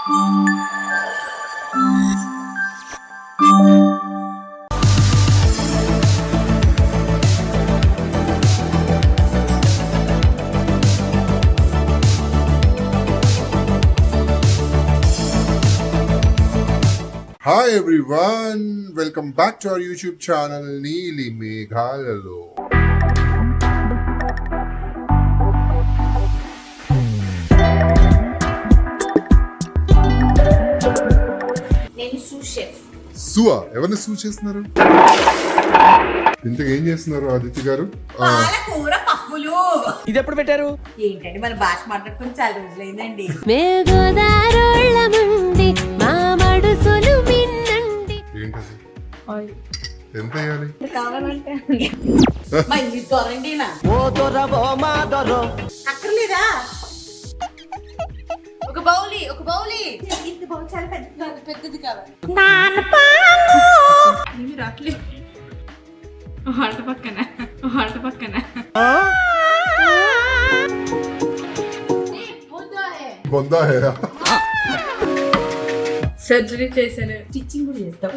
Hi everyone, welcome back to our YouTube channel Neeli Meghalalo. నేను soup chef. సువా ఎవరిని సూ చేస్తున్నారు? ఇంతకు ఏం చేస్తున్నారు ఆదిత్య గారు? పాలకూర పప్పులు. ఇది ఎప్పుడు పెట్టారు? ఏంటండి మన భాష మాట్లాడుకుని చాలా రోజులైందండి. ఏంటది? ఎంత వేయాలి? కావాలంటే అక్కర్లేదా? ఒక బౌలి ఇంత బౌల్ చాలా పెద్దది కావాలి. రాట్లేదు హార్ట్ పక్కన బొందా హే సర్జరీ చేశాను, స్టిచ్చింగ్ కూడా చేస్తాం.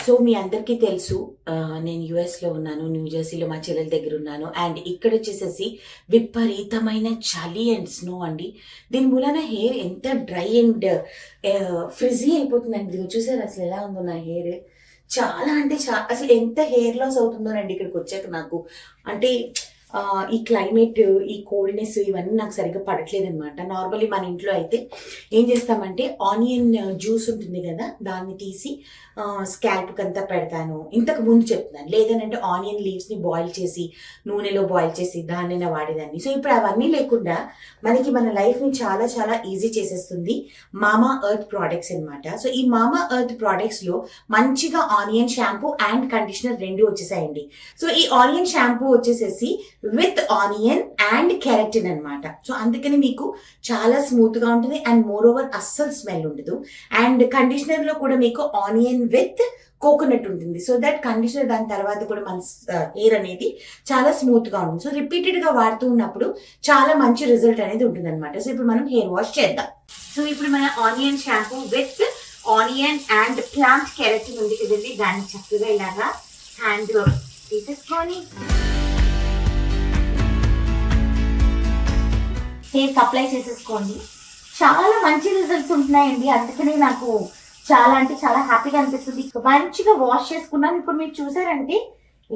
సో మీ అందరికీ తెలుసు, నేను యుఎస్లో ఉన్నాను, న్యూజెర్సీలో మా చెల్లెల దగ్గర ఉన్నాను. అండ్ ఇక్కడ వచ్చేసేసి విపరీతమైన చలి అండ్ స్నో అండి. దీని మూలన హెయిర్ ఎంత డ్రై అండ్ ఫ్రిజీ అయిపోతుందండి. ఇది చూసారు అసలు ఎలా ఉందో నా హెయిర్. చాలా అంటే అసలు ఎంత హెయిర్ లాస్ అవుతుందోనండి ఇక్కడికి వచ్చాక నాకు. అంటే ఈ క్లైమేట్, ఈ కోల్డ్నెస్ ఇవన్నీ నాకు సరిగ్గా పడట్లేదు అనమాట. నార్మల్లీ మన ఇంట్లో అయితే ఏం చేస్తామంటే ఆనియన్ జ్యూస్ ఉంటుంది కదా, దాన్ని తీసి స్కాల్ప్కి అంతా పెడతాను. ఇంతకు ముందు చెప్తున్నాను. లేదనంటే ఆనియన్ లీవ్స్ని బాయిల్ చేసి నూనెలో బాయిల్ చేసి దాన్నైనా వాడేదాన్ని. సో ఇప్పుడు అవన్నీ లేకుండా మనకి మన లైఫ్ని చాలా చాలా ఈజీ చేసేస్తుంది మామా ఎర్త్ ప్రోడక్ట్స్ అనమాట. సో ఈ మామా ఎర్త్ ప్రోడక్ట్స్లో మంచిగా ఆనియన్ షాంపూ అండ్ కండిషనర్ రెండు వచ్చేసాయండి. సో ఈ ఆనియన్ షాంపూ వచ్చేసేసి విత్ ఆనియన్ అండ్ కెరటిన్ అనమాట. సో అందుకని మీకు చాలా స్మూత్ గా ఉంటుంది అండ్ మోర్ ఓవర్ అస్సలు స్మెల్ ఉండదు. అండ్ కండిషనర్ లో కూడా మీకు ఆనియన్ విత్ కోకోనట్ ఉంటుంది. సో దట్ కండిషనర్ దాని తర్వాత కూడా మన హెయిర్ అనేది చాలా స్మూత్ గా ఉంటుంది. సో రిపీటెడ్ గా వాడుతూ ఉన్నప్పుడు చాలా మంచి రిజల్ట్ అనేది ఉంటుంది అనమాట. సో ఇప్పుడు మనం హెయిర్ వాష్ చేద్దాం. సో ఇప్పుడు మన onion shampoo with onion and plant keratin ఉంది కదండి, దాన్ని చక్కగా ఇలాగా హ్యాండ్ తీసేసుకొని హెయిర్ అప్లై చేసేసుకోండి. చాలా మంచి రిజల్ట్స్ ఉంటున్నాయండి. అందుకనే నాకు చాలా అంటే చాలా హ్యాపీగా అనిపిస్తుంది. మంచిగా వాష్ చేసుకున్నాను. ఇప్పుడు మీరు చూసారంటే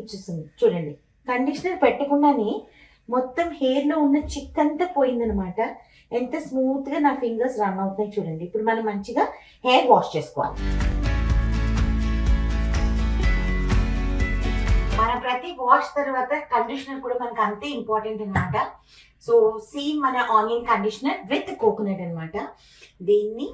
ఇచ్చేస్తుంది చూడండి, కండిషనర్ పెట్టకుండానే మొత్తం హెయిర్ లో ఉన్న చిక్ అంతా పోయిందనమాట. ఎంత స్మూత్ గా నా ఫింగర్స్ రన్ అవుతున్నాయి చూడండి. ఇప్పుడు మనం మంచిగా హెయిర్ వాష్ చేసుకోవాలి. మన ప్రతి వాష్ తర్వాత కండిషనర్ కూడా మనకు అంతే ఇంపార్టెంట్ అనమాట. సో సేమ్ మన ఆనియన్ కండిషనర్ విత్ కోకోనట్ అనమాట. దీన్ని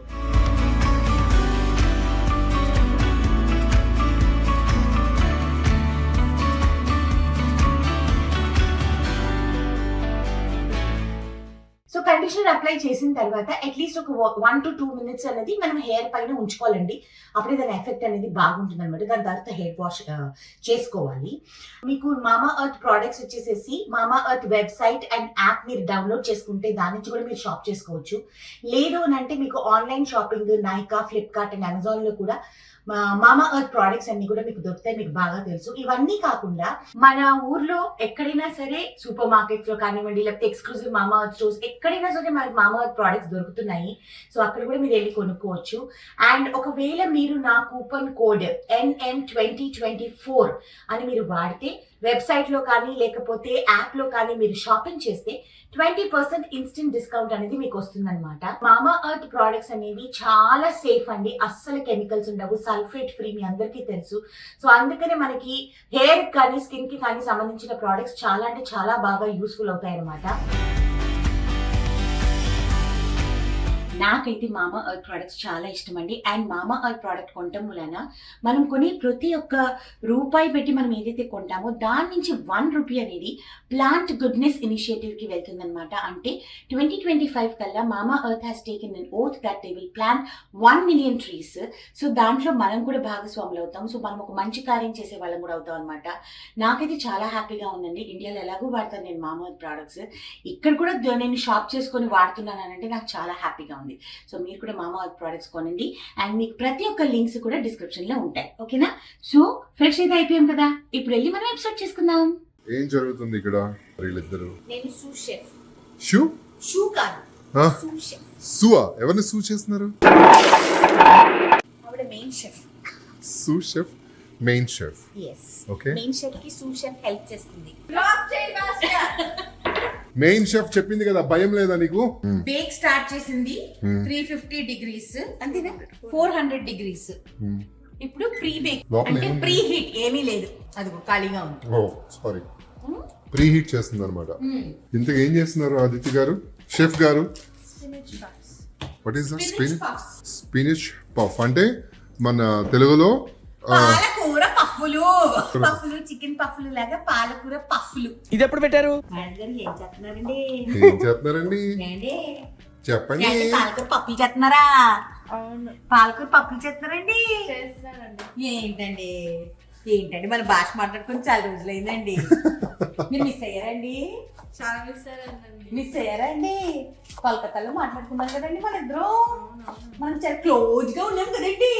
సో కండిషనర్ అప్లై చేసిన తర్వాత అట్లీస్ట్ ఒక 1 to 2 minutes అనేది మనం హెయిర్ పైన ఉంచుకోవాలండి. అప్పుడే దాని ఎఫెక్ట్ అనేది బాగుంటుంది అనమాట. దాని తర్వాత హెయిర్ వాష్ చేసుకోవాలి. మీకు మామా ఎర్త్ ప్రోడక్ట్స్ వచ్చేసేసి మామా ఎర్త్ వెబ్సైట్ అండ్ యాప్ మీరు డౌన్లోడ్ చేసుకుంటే దాని నుంచి కూడా మీరు షాప్ చేసుకోవచ్చు. లేదు అని అంటే మీకు online shopping Nykaa, Flipkart and Amazon లో కూడా మామా ఎర్త్ ప్రోడక్ట్స్ అన్ని కూడా మీకు దొరుకుతాయి, మీకు బాగా తెలుసు. ఇవన్నీ కాకుండా మన ఊర్లో ఎక్కడైనా సరే సూపర్ మార్కెట్స్ లో కానివ్వండి, లేకపోతే ఎక్స్క్లూజివ్ మామా ఎర్త్ స్టోర్స్ ఎక్కడైనా సరే మనకి మామా ఎర్త్ ప్రోడక్ట్స్ దొరుకుతున్నాయి. సో అక్కడ కూడా మీరు వెళ్ళి కొనుక్కోవచ్చు. అండ్ ఒకవేళ మీరు నా కూపన్ కోడ్ NM2024 అని మీరు వాడితే వెబ్సైట్ లో కానీ లేకపోతే యాప్ లో కానీ మీరు షాపింగ్ చేస్తే 20% ఇన్స్టెంట్ డిస్కౌంట్ అనేది మీకు వస్తుంది అనమాట. మామా ఎర్త్ ప్రోడక్ట్స్ అనేవి చాలా సేఫ్ అండి. అస్సలు కెమికల్స్ ఉండవు, సల్ఫేట్ ఫ్రీ, మీ అందరికీ తెలుసు. సో అందుకనే మనకి హెయిర్ కానీ స్కిన్ కి కానీ సంబంధించిన ప్రోడక్ట్స్ చాలా అంటే చాలా బాగా యూస్ఫుల్ అవుతాయి అనమాట. నాకైతే మామా ఎర్త్ ప్రోడక్ట్స్ చాలా ఇష్టం అండి. అండ్ మామా ఎర్త్ ప్రోడక్ట్ కొనటం వలన మనం కొనే ప్రతి ఒక్క రూపాయి పెట్టి మనం ఏదైతే కొంటామో దాని నుంచి 1 రూపీ అనేది ప్లాంట్ గుడ్నెస్ ఇనిషియేటివ్కి వెళ్తుందన్నమాట. అంటే 2025 కల్లా మామా earth has taken an oath that they will plant 1 million trees. So దాంట్లో మనం కూడా భాగస్వాములు అవుతాం. సో మనం ఒక మంచి కార్యం చేసే వాళ్ళం కూడా అవుతాం అనమాట. నాకైతే చాలా హ్యాపీగా ఉందండి. ఇండియాలో ఎలాగో వాడతాను నేను మామా ఎర్త్ ప్రోడక్ట్స్, ఇక్కడ కూడా నేను షాప్ చేసుకొని వాడుతున్నాను అంటే నాకు చాలా హ్యాపీగా ఉంది. సో మీరు కూడా మామా ఎర్త్ ప్రోడక్ట్స్ కొనండి. అండ్ మీకు ప్రతి ఒక్క లింక్స్ కూడా డిస్క్రిప్షన్లో ఉంటాయి. ఓకేనా? సో ఫ్రెష్ అయితే అయిపోయాం కదా, ఇప్పుడు వెళ్ళి మనం ఎపిసోడ్ చేసుకుందాం. ఏం జరుగుతుంది ఇక్కడ? వీళ్ళిద్దరు నేను సూ షెఫ్. షూ షూ కాదు, సూ షెఫ్. సువా ఎవరిని సూ చేస్తున్నారు? ఆవిడ మెయిన్ షెఫ్. సూ chef main chef. yes okay. Main chef కి సూ షెఫ్ హెల్ప్ చేస్తుంది. మెయిన్ షెఫ్ చెప్పింది కదా, భయం లేదా నీకు? బేక్ స్టార్ట్ చేసింది 350 డిగ్రీస్, అంతేనా? 400 డిగ్రీస్. ఇప్పుడు ప్రీ బేక్ అంటే ప్రీ హీట్ ఏమీ లేదు, అదిగో ఖాళీగా ఉంది. ఓ సారీ, ప్రీ హీట్ చేస్తుంది అనమాట. ఇంతకు ఏం చేస్తున్నారు ఆదిత్య గారు, షెఫ్ గారు? వాట్ ఈస్ స్పినిచ్ పఫ్ అంటే మన తెలుగులో పాలకూర పఫ్ఫులు. పఫ్ఫులు చికెన్ పఫ్ఫులు లాగా పాలకూర పఫ్ఫులు. ఇది ఎప్పుడు పెట్టారు? ఏం చేస్తున్నారండి? ఏం చేస్తున్నారండి చెప్పండి. పాలకూర పప్పులు చేస్తున్నారా? పాలకూర పప్పులు చేస్తున్నారండి. ఏంటండి మన భాష మాట్లాడుకుని చాలా రోజులైందండి. మీరు మిస్ అయ్యారండి? చాలా మిస్ అయ్యారండి. కోల్కతాలో మాట్లాడుకున్నాం కదండి మన ఇద్దరం. మనం చాలా క్లోజ్ గా ఉన్నాం కదండి.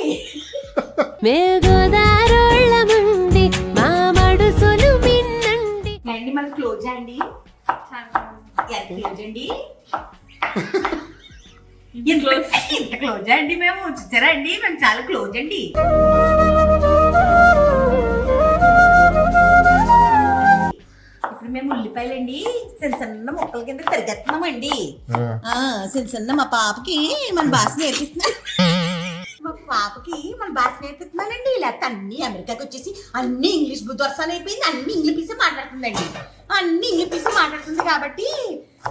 అండి మన క్లోజ్ అండి. ఎంత క్లోజ్ అండి? ఇంత క్లోజ్ అండి మేము. చూసారా అండి, మేము చాలా క్లోజ్ అండి. ఇప్పుడు మేము ఉల్లిపాయలండి చిన్న చిన్న ముక్కల కింద తరిగేస్తున్నామండి. చిన్న మా పాపకి మన భాష నేర్పిస్తున్నాను. నేర్పిస్తున్నానండి. లేకపోతే అన్ని అమెరికాకి వచ్చేసి అన్ని ఇంగ్లీష్ దొరసాన్ అయిపోయింది. అన్ని ఇంగ్లీష్ మాట్లాడుతుందండి. అన్ని ఇంగ్లీష్ మాట్లాడుతుంది కాబట్టి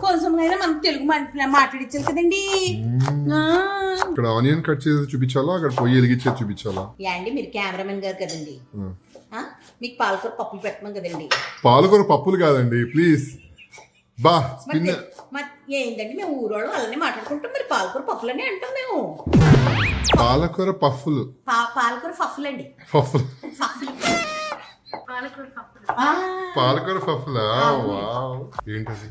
కొంచెం మనకు తెలుగు మాట్లాడించాలి కదండి. ఇక్కడ ఆనియన్ కట్ చేసి చూపించాలా, అక్కడ పొయ్యి వెలిగించేది చూపించాలా? అండి మీరు కెమెరామెన్ గారు కదండి, మీకు పాలకూర పప్పులు పెట్టమం కదండి. పాలకూర పప్పులు కాదండి ప్లీజ్. బా ఏంటండి మేము ఊరోళ్ళు అలానే మాట్లాడుకుంటాం, మరి పాలకూర పప్పులు అని అంటాం మేము. పాలకూర పఫ్ఫులు. పాలకూర పఫ్ఫులు అండి. పఫ్ఫులు. పాలకూర పఫ్ఫులా? వావ్, ఏంటది?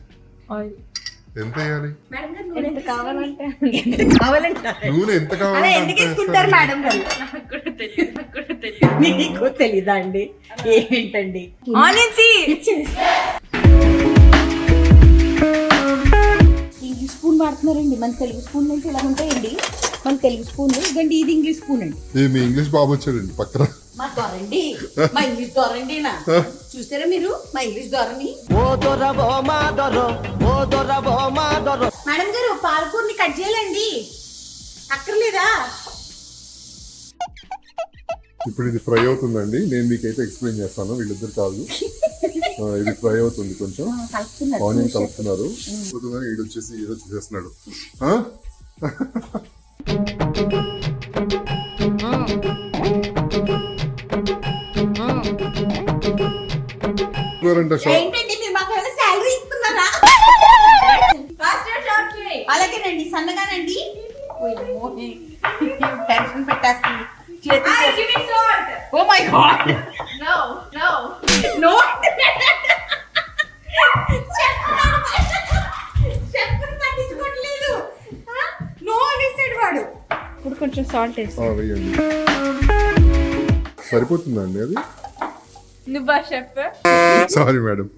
ఎంత వేయాలి? నూనె ఎంత కావాలంటారు మేడం గారు? మీకు తెలీదా అండి? ఏంటండి ఇంగ్లీష్ స్పూన్ వాడుతున్నారండి. మన తెలుగు స్పూన్ అంటే ఇలా ఉంటాయండి. మన తెలుగు స్పూన్ ఇదండి, ఇది ఇంగ్లీష్ స్పూన్ అండి. మీ ఇంగ్లీష్ బాబు వచ్చాడండి పక్కన. మా దొరండి, మా ఇంగ్లీష్ దొరండి. చూసారా మీరు మా ఇంగ్లీష్ దొరని? మేడం గారు పాలకూరని కట్ చేయాలండి, అక్కర్లేదా? ఇప్పుడు ఇది ఫ్రై అవుతుందండి. నేను మీకైతే ఎక్స్ప్లెయిన్ చేస్తాను, వీళ్ళిద్దరు కాదు. ఇది ఫ్రై అవుతుంది, కొంచెం ఆనియన్ కలుపుతున్నారు. వీడు వచ్చేసి ఏదో చేసేస్తున్నాడు. అలాగేనండి, సన్నగానండి. టెన్షన్ పెట్టేస్తుంది. ఓ మై గాడ్, నో పట్టించుకోవట్లేదు. నో అనేసాడు వాడు. ఇప్పుడు కొంచెం సాల్ట్ వేసి సరిపోతుందండి అది. నువ్వా షెఫ్? Sorry madam.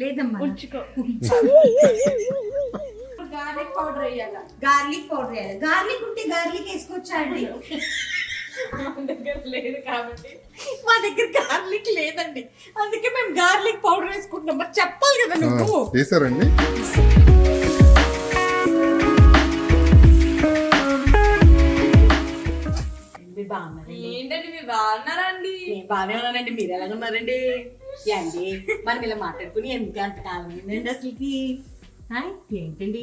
లేదమ్మా ఉంచుకో. గార్లిక్ పౌడర్ వేయాలి. గార్లిక్ ఉంటే గార్లిక్ వేసుకోవచ్చా అండి? మా దగ్గర లేదు కాబట్టి. మా దగ్గర గార్లిక్ లేదండి, అందుకే మేము గార్లిక్ పౌడర్ వేసుకుంటున్నాం. మరి చెప్పాలి కదా నువ్వు. వేసారండి. ఏంటండి మీరు బాగున్నారా అండి? నేను బాగానే ఉన్నానండి, మీరు ఎలాగ ఉన్నారండి? అండి మనం ఇలా మాట్లాడుకుని ఎందుకు అంత కాలం ఏంటండి అసలుకి? ఏంటండి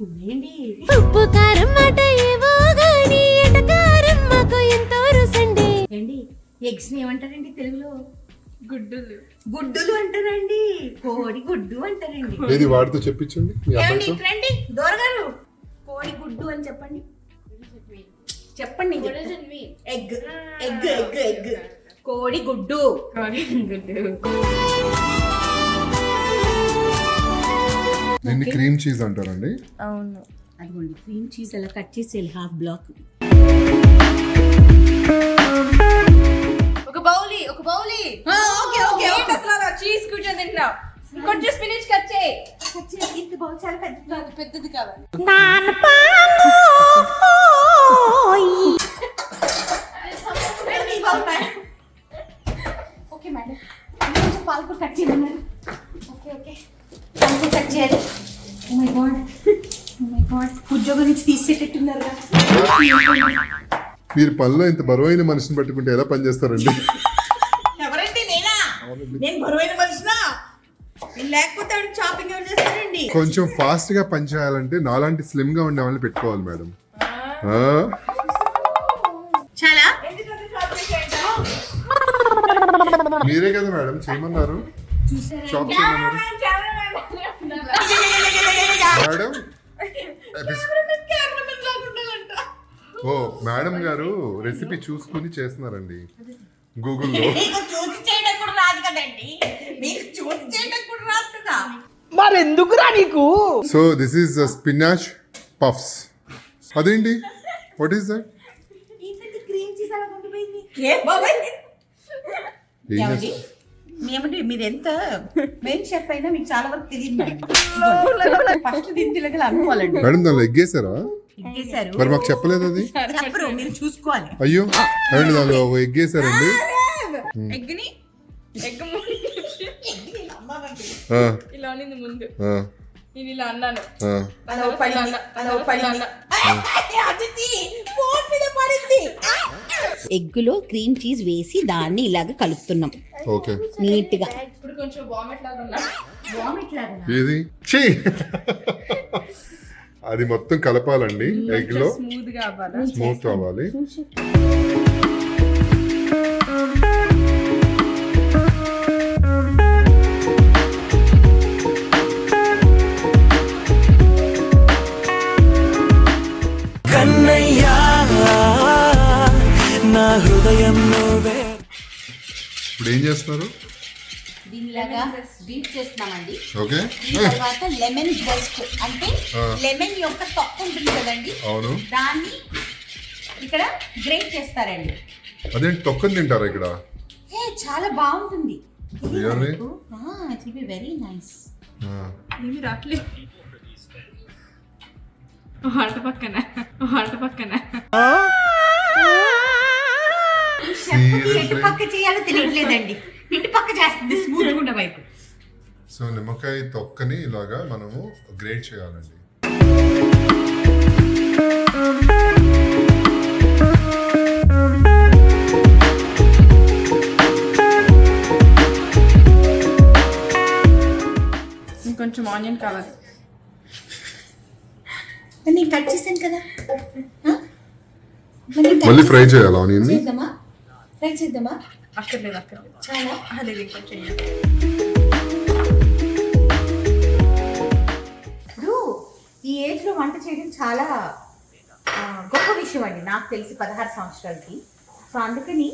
ఉన్నాయండి. ఉప్పు కారం మాట ఏవో గాని ఎటకారం మాకు ఎంతో రుసండి. ఏండి ఎగ్స్ ఏమంటారండి తెలుగులో? గుడ్డులు. గుడ్డులు అంటారండి. కోడి గుడ్డు అంటారండి. ఏది వాడితో చెప్పించండి మీ ఏమండి అబ్బాయితో. రండి దూరగారు కోడి గుడ్డు అని చెప్పండి. చెప్పండి ఎగ్ ఎగ్ ఎగ్ ఎగ్ కోడి గుడ్డు. గుడ్డు. దీన్ని క్రీమ్ చీజ్ అంటారండి. అవును. అదిగోండి క్రీమ్ చీజ్ అలా కట్ చేసేయాలి హాఫ్ బ్లాక్. ఒక బౌలీ. ఓకే ఓకే ఏంటి అసలు అలా చీజ్ కూర్చొని తింటున్నావు? కొంచెం స్పినిచ్ కట్ చేయి. ఇంత బౌల్ చాలా పెద్ద నాకు పెద్దది కావాలి. ఓకే మేడం కొంచెం పాలకూర కట్ చేయమన్నారు. ఓకే ఓకే పాలకూర కట్ చేయాలి. ఓ మై గాడ్ ఉద్యోగం నుంచి తీసేటట్టున్నారుగా. మీరు పనిలో ఇంత బరువైన మనిషిని పట్టుకుంటే ఎలా పని చేస్తారండి? ఎవరండి? నేనా? నేను బరువైన మనిషినా? లేకపోతే ఆవిడ షాపింగ్ ఎవరు చేస్తారండి? కొంచెం ఫాస్ట్ గా పని చేయాలంటే నాలాంటి స్లిమ్ గా ఉండే వాళ్ళని పెట్టుకోవాలి మేడం. చాలా మీరే కదా మేడం చేయమన్నారు, షాప్ చేయమన్నారు మేడం. ఓ మేడం గారు రెసిపీ చూసుకుని చేస్తున్నారండి గూగుల్లో. మీకు చూసి చేయడం కూడా రాదు కదండి. మీకు చూసి చేయడం కూడా రాదు కదా. మరెందుకురా నీకు? So this is spinach puffs. అదేంటి? What is that? ఏంటంటే క్రీమ్ చీజ్ అలా ఉండిపోయింది. ఏ బాబాయ్ ఏమండి ఏమండి మీరు ఎంత మెయిన్ షెఫ్ అయినా మీకు చాలా వరకు తెలియదు మేడం. ఫస్ట్ దీని తిలగలు అనుకోవాలండి. మేడం దానిలో ఎగ్గేసారా? ఎగ్గేశారు మరి మాకు చెప్పలేదు అది. చెప్పరు మీరు చూసుకోవాలి. అయ్యో ఏమండి దానిలో ఒక ఎగ్గేసారండి. ఎగ్ని ఎగ్ ఆ, ఇలా ఉన్నింది ముందు. ఆ, నేను ఇలా అన్నాను. ఆ. అలా పడింది అలా పడింది. అదితి ఫోన్ మీద పడింది. ఎగ్గులో క్రీమ్ చీజ్ వేసి దాన్ని ఇలాగ కలుపుతున్నాం ఓకే. నీట్ గా. ఇప్పుడు కొంచెం వామిట్ లాగా ఉన్నా. వామిట్ లాగా ఏది ఛీ! అది మొత్తం కలపాలండి ఎగ్ లో, స్మూత్ గా అవ్వాలా? స్మూత్ అవ్వాలి. కన్నయ్యా నా హృదయం నువ్వే. ఇప్పుడు ఏం చేస్తున్నారు? దీనిలాగా డీప్ చేస్తున్నామండి. ఓకే. దీని తర్వాత లెమన్ జస్ట్ అంటే లెమన్ యొక్క తొక్క ఉంటుంది కదండి, అవును. దాన్ని ఇక్కడ గ్రేట్ చేస్తారండి. అదేంటి తొక్కని తింటారా ఇక్కడ? చాలా బాగుంటుంది. Really? It will be very nice. ఏమి రాట్లేదు. ఆట పక్కన ఎటు పక్క చేయాలో తెలియట్లేదండి. ఇటు పక్క చేస్తుంది స్మూత్ గుండ వైపు. సో నిమ్మకాయ తొక్కని ఇలాగా మనము గ్రేట్ చేయాలండి. ఇంకొంచెం ఆనియన్ కావాలి. నేను కట్ చేశాను కదా. మళ్ళీ ఫ్రై చేయాలా ఆనియన్? ఫ్రై చేద్దామా? అక్కర్లేదు చాలా లేదు ఇంకొంచెం. ఇప్పుడు ఈ ఏజ్ లో వంట చేయడం చాలా గొప్ప విషయం అండి. నాకు తెలిసి 16 సంవత్సరాలకి. సో అందుకని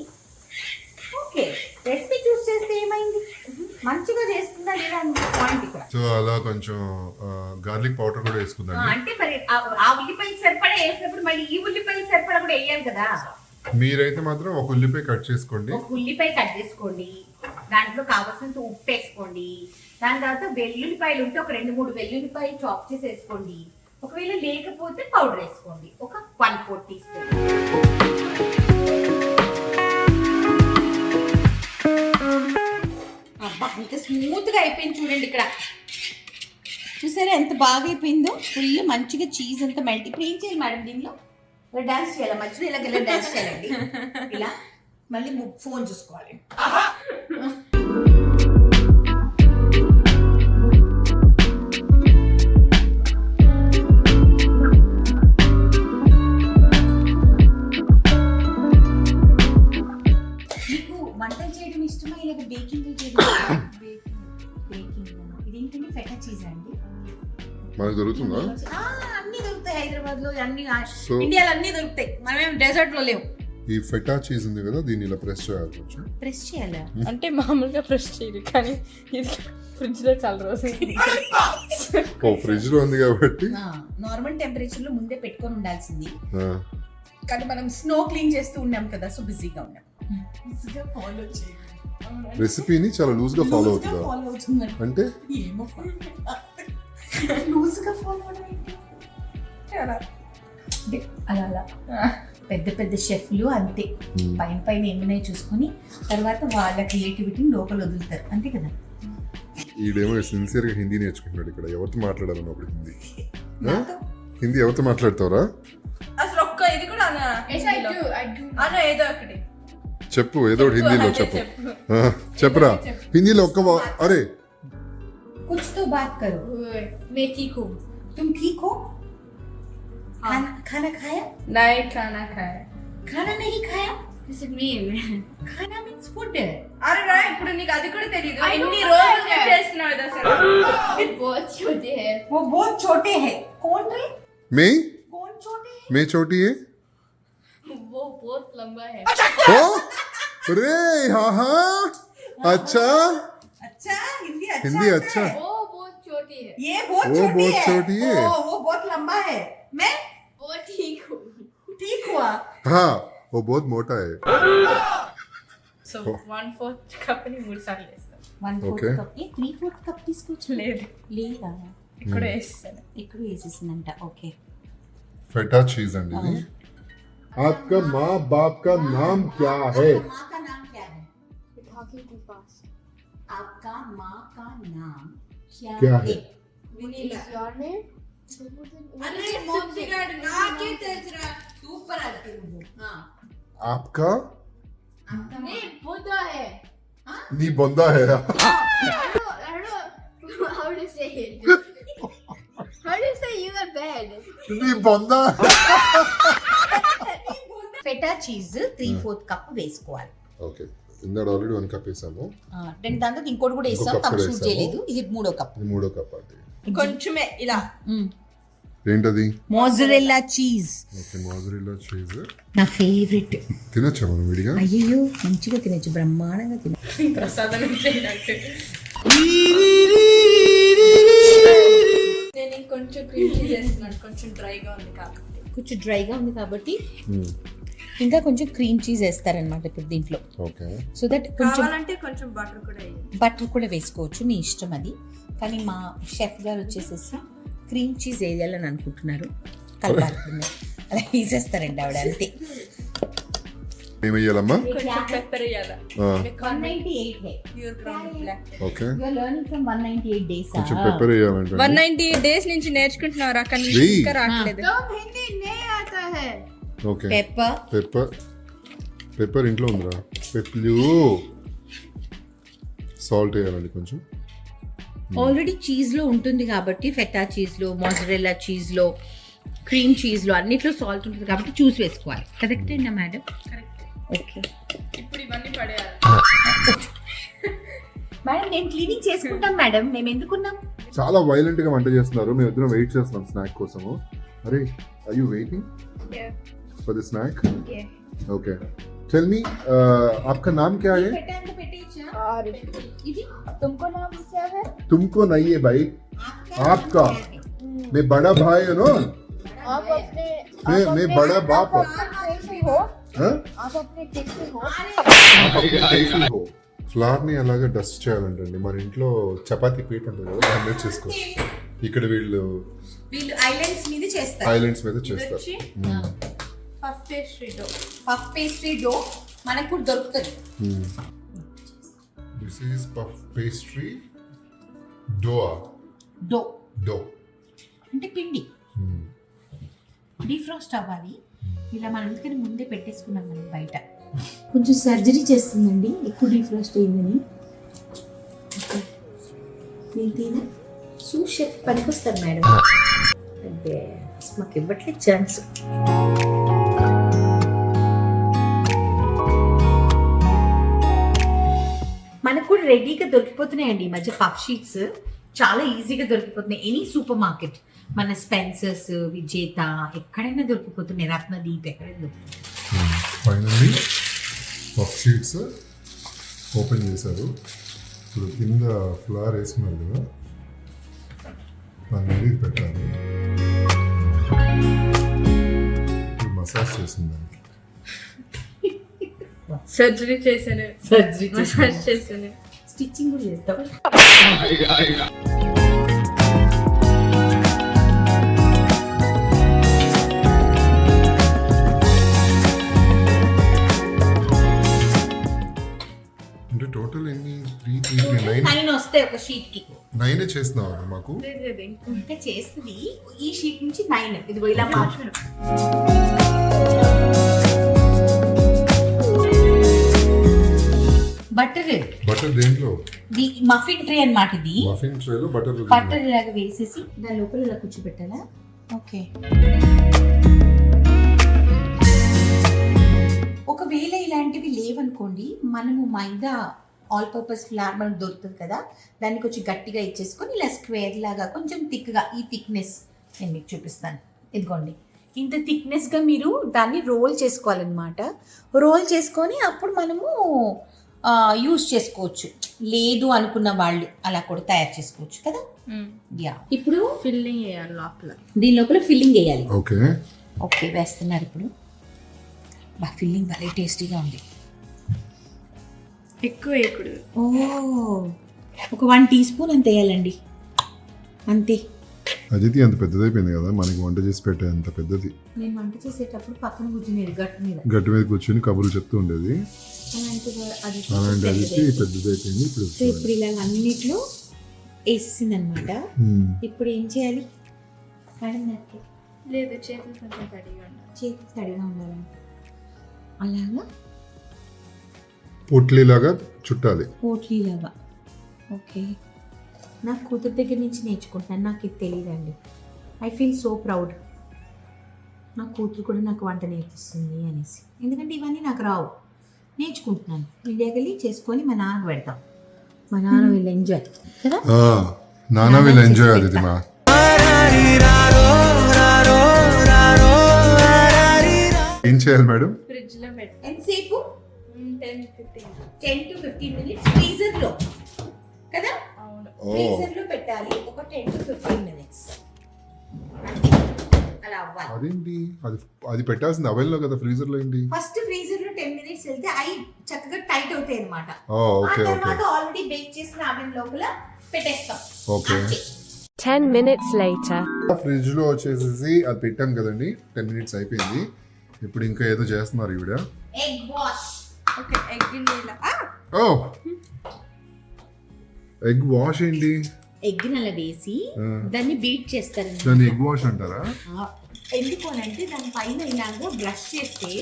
ఓకే రెసిపీ చూస్ చేస్తే ఏమైంది, మంచిగా చేస్తుందా లేదా పాయింట్ ఇక్కడ. సో అలా కొంచెం గార్లిక్ పౌడర్ కూడా వేసుకుందండి. అంటే మరి ఆ ఉల్లిపాయలు సరిపడా వేసినప్పుడు మళ్ళీ ఈ ఉల్లిపాయలు సరిపడా కూడా వేయాలి కదా. మీరైతే మాత్రం ఒక ఉల్లిపాయ కట్ చేసుకోండి. ఒక ఉల్లిపాయ కట్ చేసుకోండి, దాంట్లో కావాల్సినంత ఉప్పు వేసుకోండి. దాని తర్వాత వెల్లుల్లిపాయలు ఉంటే ఒక 2-3 వెల్లుల్లిపాయలు చాప్ చేసి వేసుకోండి. ఒకవేళ లేకపోతే పౌడర్ వేసుకోండి, ఒక 1/4 టీ స్పూన్. అబ్బా ఇంత స్మూత్ గా అయిపోయింది చూడండి. ఇక్కడ చూసారా ఎంత బాగా అయిపోయిందో, ఫుల్ మంచిగా చీజ్ అంతా మెల్ట్. ఇప్పుడు ఏం చేయాలి మేడం దీనిలో? డాన్స్ చేయాలి మధ్యలో, ఇలా డాన్స్ చేయాలండి. ఇలా మళ్ళీ ఫోన్ చూసుకోవాలి. హైదరాబాద్ లో అన్ని So- ఇండియాలో అన్ని దొరుకుతాయి, మనమేం డెజర్ట్ లో లేవు. ఈ ఫెటా చీజ్ ఉంది కదా, దీన్ని ఇలా ప్రెస్ చేయాలి కొంచెం. ప్రెస్ చేయాలా? అంటే మామూలుగా ఫ్రెష్ చేయరు కానీ ఇది ఫ్రిడ్జ్ లో చాలా రోజులు ఓ ఫ్రిడ్జ్ లో ఉంది కాబట్టి నార్మల్ టెంపరేచర్ లో ముందే పెట్టుకొని ఉండాల్సింది, ఆ, కానీ మనం స్నో క్లీన్ చేస్తూ ఉన్నాం కదా, సో బిజీగా ఉన్నాం. ఫాలో రెసిపీని చాలా లూజ్ గా ఫాలో అవుతుందా అవుతుందండి. అంటే? ఏమో లూజ్ గా ఫాలో అవడం ఏంటి? అలా అలా పెద్ద పెద్ద షెఫ్లు అంతే, పైన పైన ఏమున్నాయో చూసుకొని తర్వాత వాళ్ళ క్రియేటివిటీని లోపల వదులుతారు, అంతే కదా. ఈడేమో సిన్సియర్ గా హిందీ నేర్చుకుంటున్నాడు ఇక్కడ. ఎవరితో మాట్లాడాలన్నప్పుడు హిందీ? ఆ? హిందీ ఎవరితో మాట్లాడతావురా? అసలు ఒక్క ఇది కూడా అన్న ఏదో ఒకటి చెప్పు, ఏదో ఒకటి హిందీలో చెప్పు. ఆ, చెప్పురా హిందీలో అరే कुछ तो बात करो. मैं ठीक हूँ. तुम ठीक हो? खाना खाना खाया? नहीं खाना खाया. खाना नहीं खाया? What does it mean? खाना means food. అరే రా, ఇప్పుడు నీకు అది కూడా తెలియదు. ఎన్ని రోజులు నేను చేస్తున్నావు ఇది అసలు. बहुत छोटे हैं. वो बहुत छोटे हैं. कौन रे? మే कौन छोटे हैं? మే చోटी है वो बहुत लंबा है. ओ रे हाँ हाँ अच्छा अच्छा हिंदी अच्छा. हिंदी अच्छा. वो बहुत छोटी है. ये बहुत वो छोटी बहुत है. छोटी है. ओ, वो बहुत लंबा है. मैं वो ठीक हूँ. ठीक हुआ. हाँ वो बहुत मोटा है. సో 1/4 కప్ ని 3 సార్లు వేస్తాను. 1/4 Okay. కప్ 3/4 కప్ తీసుకోవచ్చు. లేదు లేదా ఇక్కడ వేసేసాను. ఇక్కడ వేసేసిందంట. ఓకే फेटा चीज अंडी ఇది. आपका माँ बाप का नाम क्या है? माँ का नाम क्या है? Talking too fast. आपका माँ का नाम क्या है? Vanilla. Your name? अरे मोतिगाड नाके तेजरा सुपर आती हूँ. हाँ आपका आपका नहीं, बुद्धा है. नी बंदा है. I don't know how to say it. How do you say you are bad? नी बंदा. ఫెటా చీజ్ 3/4 కప్ వేసుకోవాలి. ఓకే ఇందాక ఆల్రెడీ 1 కప్ వేసాము. దాంతో ఇంకోటి కూడా వేస్తాం, ఇంకో కప్ కప్ షూట్ వేసాము. చేయలేదు. ఇది 3వ కప్. ఇది 3వ కప్ అండి. కొంచెమే ఇలా. ఏంటది? Mozzarella cheese okay mozzarella cheese నా ఫేవరెట్. తినొచ్చా మనం విడిగా? అయ్యో మంచిగా తినచ్చు, బ్రహ్మాండంగా తినచ్చు. ప్రసాదం చేయనట్టు. నేను ఇంకొంచెం క్రీమ్ చేస్తున్నాను, కొంచెం డ్రైగా ఉంది కాబట్టి. కొంచెం డ్రైగా ఉంది కాబట్టి ఇంకా కొంచెం క్రీమ్ చీజ్ వేస్తారనమాట ఇప్పుడు దీంట్లో. ఓకే సో దట్ కొంచెం కావాలంటే కొంచెం బటర్ కూడా వేయండి. బటర్ కూడా వేసుకోవచ్చు, మీ ఇష్టం అది. కానీ మా షెఫ్ గారు వచ్చేసేసి క్రీమ్ చీజ్ వేయాలని అనుకుంటున్నారు, కలపాలి. అలా వేసేస్తారండి ఆవిడ, అంతే. ఏమయ్యాలమ్మా? కొంచెం పెప్పర్ వేయాలా. 198 है. Pure ground black. Okay You are learning from 198 days. కొంచెం పెప్పర్ వేయాలంటే 198 డేస్ నుంచి నేర్చుకుంటున్నారు, అక్కడ నుంచి వెయ్యి. ఇంకా రావట్లేదు. ఓకే పెప్పర్ పెప్పర్ ఇంట్లో ఉందిరా. పెప్లు సాల్ట్ వేయాలండి కొంచెం. ఆల్రెడీ చీజ్ లో ఉంటుంది కాబట్టి, ఫెటా చీజ్ లో, మోజరెల్లా చీజ్ లో, క్రీమ్ చీజ్ లో అన్నిట్లో సాల్ట్ ఉంటుంది కాబట్టి చూసి వేసుకోవాలి. కరెక్టేనా మేడం? కరెక్ట్. ఓకే ఇప్పుడు ఇవన్నీ పడేయాలి. మేడం నేను క్లీనింగ్ చేసుకుంటాం మేడం, మేము ఎందుకున్నాం? చాలా వైలెంట్ గా వంట చేస్తున్నారు. మేము ఇద్దరం వెయిట్ చేస్తున్నాం స్నాక్ కోసము. అరే are you waiting for the snack? Okay tell me आपका नाम क्या है? और ఇది तुमको नाम क्या है? तुमको नहीं है भाई, आपका. मैं बड़ा भाई हूँ ना, आप अपने मैं बड़ा बाप हूँ. कैसे हो? हाँ? आप अपने कैसे हो? हो ఫ్లార్ ని అలాగా డస్ట్ చేయాలంటండి. మన ఇంట్లో చపాతీ పీట ఉంటుంది కదా, దాని మీద చేసుకోవచ్చు. ఇక్కడ వీళ్ళు ఐలాండ్స్ మీద చేస్తారు. ఐలాండ్స్ మీద చేస్తారు. Puff pastry dough. Puff pastry dough మనకు కూడా దొరుకుతుంది. This is puff pastry dough. Dough dough అంటే పిండి డీఫ్రాస్ట్ అవ్వాలి. ఇలా మనం ఎందుకని ముందే పెట్టేసుకున్నాం మనం బయట. కొంచెం సర్జరీ చేస్తుందండి, ఎక్కువ డీఫ్రాస్ట్ అయిందని. ఏంటైనా సూప్ షెఫ్ పనికొస్తారు మేడం. అంటే మాకు ఇవ్వట్లేదు ఛాన్స్. మనకు కూడా రెడీగా దొరికిపోతున్నాయండి ఈ మధ్య పఫ్ షీట్స్, చాలా ఈజీగా దొరికిపోతున్నాయి. ఎనీ సూపర్ మార్కెట్ మన స్పెన్సర్స్, విజేత ఎక్కడైనా దొరికిపోతున్నాయి, రత్నదీప్ ఎక్కడైనా దొరుకుతుంది. ఫైనల్లీ పఫ్ షీట్స్ ఓపెన్ చేశారు. ఇప్పుడు కింద ఫ్లవర్ వేసుకున్నారు కదా, దాని మీద ఇది పెట్టాలి. ఇప్పుడు మసాజ్ చేసింది దానికి. సర్జరీ చేశాను, సర్జరీ మసాజ్ చేశాను. స్టిచ్చింగ్ కూడా చేస్తావు. అంటే టోటల్ ఎన్ని 9 వస్తాయి ఒక షీట్ కి. 9 చేస్తున్నావు మాకు. ఇంకా చేస్తుంది ఈ షీట్ నుంచి 9. ఇది ఇలా మార్చు. బటర్ దేంట్లో? మఫిన్ ట్రే అన్నమాట ఇది. మఫిన్ ట్రేలో బటర్ ఇలాగ వేసేసి దాని లోపల ఇలా కూర్చోబెట్టాలా? ఓకే. ఒకవేళ ఇలాంటివి లేవనుకోండి, మనము మైదా ఆల్ పర్పస్ ఫ్లవర్ మనకు దొరుకుతుంది కదా, దాన్ని కొంచెం గట్టిగా ఇచ్చేసుకొని ఇలా స్క్వేర్ లాగా కొంచెం థిక్గా, ఈ థిక్నెస్ నేను మీకు చూపిస్తాను. ఇదిగోండి, ఇంత థిక్నెస్గా మీరు దాన్ని రోల్ చేసుకోవాలన్నమాట. రోల్ చేసుకొని అప్పుడు మనము యూజ్ చేసుకోవచ్చు. లేదు అనుకున్న వాళ్ళు అలా కూడా తయారు చేసుకోవచ్చు కదా. యా, ఇప్పుడు ఫిల్లింగ్ చేయాలి లోపల. దీని లోపల ఫిల్లింగ్ వేయాలి. ఓకే ఓకే, వేస్తున్నారు ఇప్పుడు. బా, ఫిల్లింగ్ భలే టేస్టీగా ఉంది. ఎక్కువ వేయకూడదు. ఓ, ఒక 1 టీ స్పూన్ అంత వేయాలండి, అంతే. అదితి అంత పెద్దదైపోయింది కదా, మనకి వంట చేసి పెట్టే అంత పెద్దది. నేను వంట చేసేటప్పుడు పక్కన కూర్చునేది గట్టు మీద కూర్చొని కబుర్లు చెప్తూ ఉండేది. అలాంటి అదితి పెద్దదైపోయింది. ఇప్పుడు ఇలా అన్నిట్లో వేసేసింది అనమాట. ఇప్పుడు ఏం చేయాలి? లేదు, చేతులు కొంచెం తడిగా ఉండాలి. చేతులు తడిగా ఉండాలంట. అలాగా పొట్లీలాగా చుట్టాలి. పోట్లీలాగా. ఓకే, నా కూతురు దగ్గర నుంచి నేర్చుకుంటున్నాను, నాకు ఇది తెలియదండి. I feel so proud. నా కూతురు కూడా నాకు వంట నేర్పిస్తుంది అనేసి. ఎందుకంటే ఇవన్నీ నాకు రావు, నేర్చుకుంటున్నాను. ఇండియాకి వెళ్ళి చేసుకొని మా నాన్నకు పెడతాం. మా నాన్న వీళ్ళు ఎంజాయ్ కదా. నాన్న వీళ్ళు ఎంజాయ్ అదితి మా. ఏం చేయాలి మేడం? ఫ్రిడ్జ్ లో పెట్టు. ఎంతసేపు? 10 10 to 15 to 15 minutes ఫ్రీజర్ లో కదా. అవును. ఫ్రీజర్ లో పెట్టాలి ఒక 10 to 15 minutes. అలా అవ్వాలి. అదేంటి అది పెట్టాల్సింది అవెల్ లో కదా, ఫ్రీజర్ లో ఏంటి? ఫస్ట్ ఫ్రీజర్ లో 10 minutes వెళ్తే అవి చక్కగా టైట్ అవుతాయి అన్నమాట. Okay okay. తర్వాత ఆల్రెడీ బేక్ చేసిన అవెన్ లోపల పెట్టేస్తాం. ఓకే. 10 minutes later. ఫ్రిడ్జ్ లో వచ్చేసేసి అది పెట్టాం కదండి, 10 minutes అయిపోయింది. ఇప్పుడు ఇంకా ఏదో చేస్తున్నారు ఈవిడ. Egg wash. ఓకే, ఎగ్ నీళ్ళ. ఓ, ఎగ్ వాష్ ఏంటి? ఎగ్ అలా వేసి దాన్ని బీట్ చేస్తారు. దాన్ని ఎగ్ వాష్ అంటారా? ఎందుకు అని అంటే దాని పైన ఇలాగా బ్రష్ చేస్తే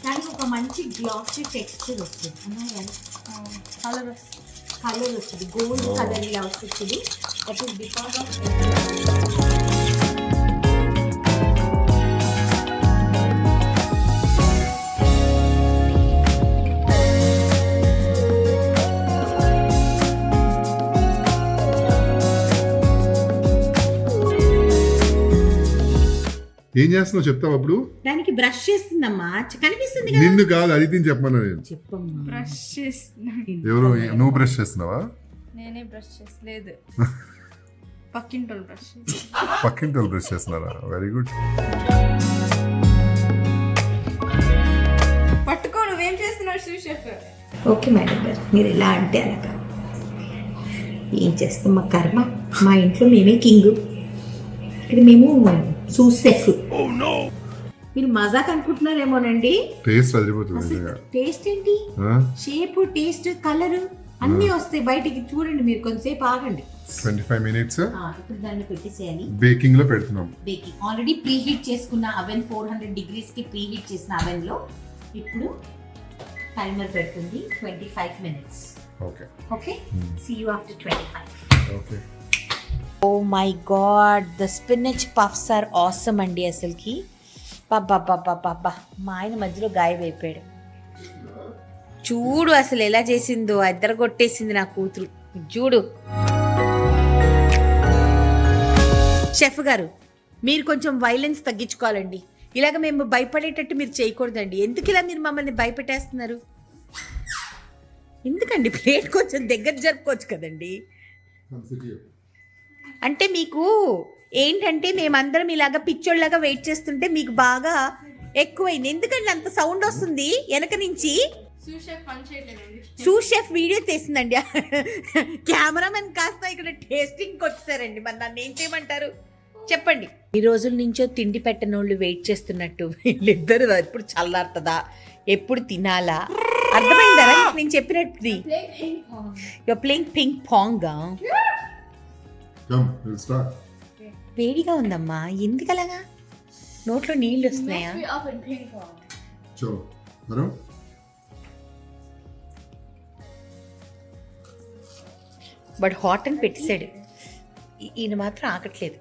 దానికి ఒక మంచి గ్లాసీ టెక్స్చర్ వస్తుంది. కలర్ వస్తుంది, గోల్డ్ కలర్ ఇలా వస్తుంది. దట్ ఈస్ బికాస్ ఆఫ్ ఏం చేస్తున్నావు చెప్తావు అప్పుడు? దానికి బ్రష్ చేస్తుందమ్మా, కనిపిస్తుంది కదా. నిన్ను కాదు అదితిని చెప్పమన్నా నేను. చెప్పమ్మా. బ్రష్ చేస్తున్నాను. ఎవరు? నువ్వు బ్రష్ చేస్తున్నావా? నేనే బ్రష్ చేసలేదు, పక్కింటోళ్ళు బ్రష్. పక్కింటి వాళ్ళు బ్రష్ చేస్తున్నారా? Very good. పట్టుకో, నువ్వేం చేస్తున్నావు షెఫ్? ఓకే మేడం గారు, మీరు ఎలా అంటే అలాగా. ఏం చేస్తాం, మా కర్మ. మా ఇంట్లో మేమే కింగ్, ఇక్కడ మేము సూసెఫ్. మీరు మజాక్ అనుకుంటున్నారేమోనండి. టేస్ట్ అదిరిపోతుంది. టేస్ట్ ఏంటి, షేప్, టేస్ట్, కలర్ అన్నీ వస్తాయి బయటికి. చూడండి మీరు, కొంతసేపు ఆగండి. 25 minutes ఇప్పుడు దాన్ని పెట్టేసేయాలి. బేకింగ్ లో పెడుతున్నాం. బేకింగ్ ఆల్రెడీ ప్రీ హీట్ చేసుకున్న అవెన్, 400 degrees కి ప్రీ హీట్ చేసిన అవెన్ లో ఇప్పుడు టైమర్ పెడుతుంది 25 minutes. Okay okay, see you after 25. Okay. Oh my god, the spinach puffs are awesome అండి. అసలుకి బాబా, మా ఆయన మధ్యలో గాయమైపోయాడు. చూడు అసలు ఎలా చేసిందో, ఇద్దరు కొట్టేసింది నా కూతురు. చూడు షెఫ్ గారు, మీరు కొంచెం వైలెన్స్ తగ్గించుకోవాలండి. ఇలాగ మేము భయపడేటట్టు మీరు చేయకూడదండి. ఎందుకు ఇలా మీరు మమ్మల్ని భయపెట్టేస్తున్నారు? ఎందుకండి ప్లేట్ కొంచెం దగ్గర జరుపుకోవచ్చు కదండి. అంటే మీకు ఏంటంటే మేమందరం ఇలాగ పిచ్చోళ్ళలాగా వెయిట్ చేస్తుంటే మీకు బాగా ఎక్కువైంది. ఎందుకంటే అంత సౌండ్ వస్తుంది వెనక నుంచి. సూష్ షెఫ్ వీడియో తీసిందండి. కెమెరామెన్ కాస్త ఇక్కడ టేస్టింగ్కి వచ్చేసారండి. మరి నన్ను ఏం చేయమంటారు చెప్పండి. ఈ రోజుల నుంచో తిండి పెట్టనోళ్ళు వెయిట్ చేస్తున్నట్టు వీళ్ళిద్దరు ఎప్పుడు చల్లారుతుందా, ఎప్పుడు తినాలా, అర్థమైందా నేను చెప్పినట్టు? You're playing ping pong. వేడిగా ఉందమ్మా, ఎందుకు అలాగా? నోట్లో నీళ్ళు వస్తున్నాయా? బట్ హాట్ అని పెట్టేశాడు. ఈయన మాత్రం ఆగట్లేదు.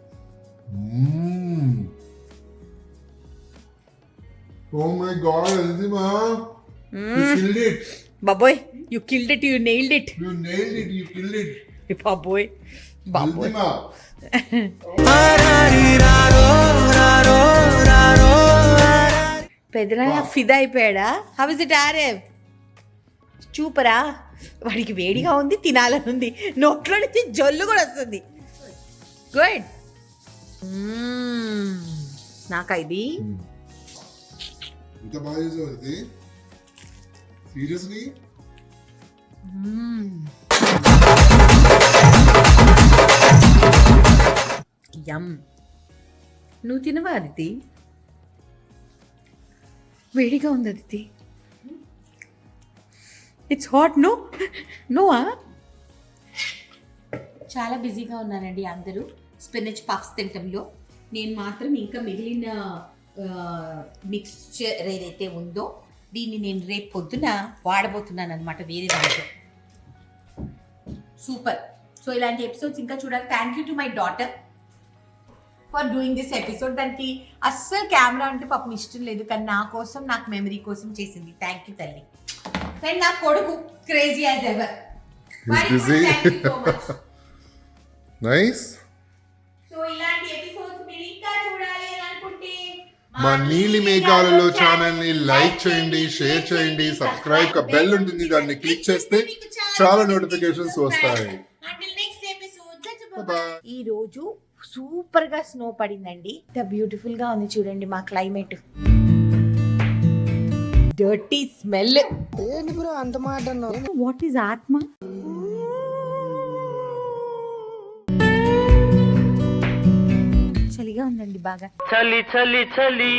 Oh my God, Aldima. You killed it. బాబోయ్, you killed it, you nailed it. You nailed it, you killed it. బాబోయ్ బాబోయ్. Aldima. పెదనాన్న ఫిదా అయిపోయాడా? How is it Arav? చూపరా, వాడికి వేడిగా ఉంది, తినాలని ఉంది, నోట్లో నుంచి జొల్లు కూడా వస్తుంది. గుడ్. నాకా ఇది ఇంత బాగా చేసావు ఇది? సీరియస్లీ? యమ్. నువ్వు తినవా అదితి? వేడిగా ఉంది అదితి. It's hot. నోవా? చాలా బిజీగా ఉన్నారండి అందరూ స్పినచ్ పఫ్స్ తినటంలో. నేను మాత్రం ఇంకా మిగిలిన మిక్స్చర్ ఏదైతే ఉందో దీన్ని నేను రేపు పొద్దున వాడబోతున్నాను అనమాట వేరే దాంట్లో. సూపర్. సో ఇలాంటి ఎపిసోడ్స్ ఇంకా చూడాలి. Thank you to my daughter for doing this episode. దానికి అస్సలు కెమెరా అంటే పాపం ఇష్టం లేదు, కానీ నా కోసం, నాకు మెమరీ కోసం చేసింది. థ్యాంక్ యూ తల్లి. అండ్ నా కొడుకు crazy as ever. Nice. So ఇలాంటి ఎపిసోడ్స్ మీరు ఇంకా చూడాలి అని అనుకుంటే మా నీలి మేఘాలలో ఛానల్ ని లైక్ చేయండి, షేర్ చేయండి, సబ్స్క్రైబ్ క బెల్ ఉంటుంది, దాన్ని క్లిక్ చేస్తే చాలా నోటిఫికేషన్స్ వస్తాయి. ఈ రోజు సూపర్ గా స్నో పడిందండి. ఇంత బ్యూటిఫుల్ గా ఉంది చూడండి మా క్లైమేట్. Dirty smell. అంత మాట వాట్ ఈస్ ఆత్మ? చలిగా ఉందండి బాగా. చలి చలి చలి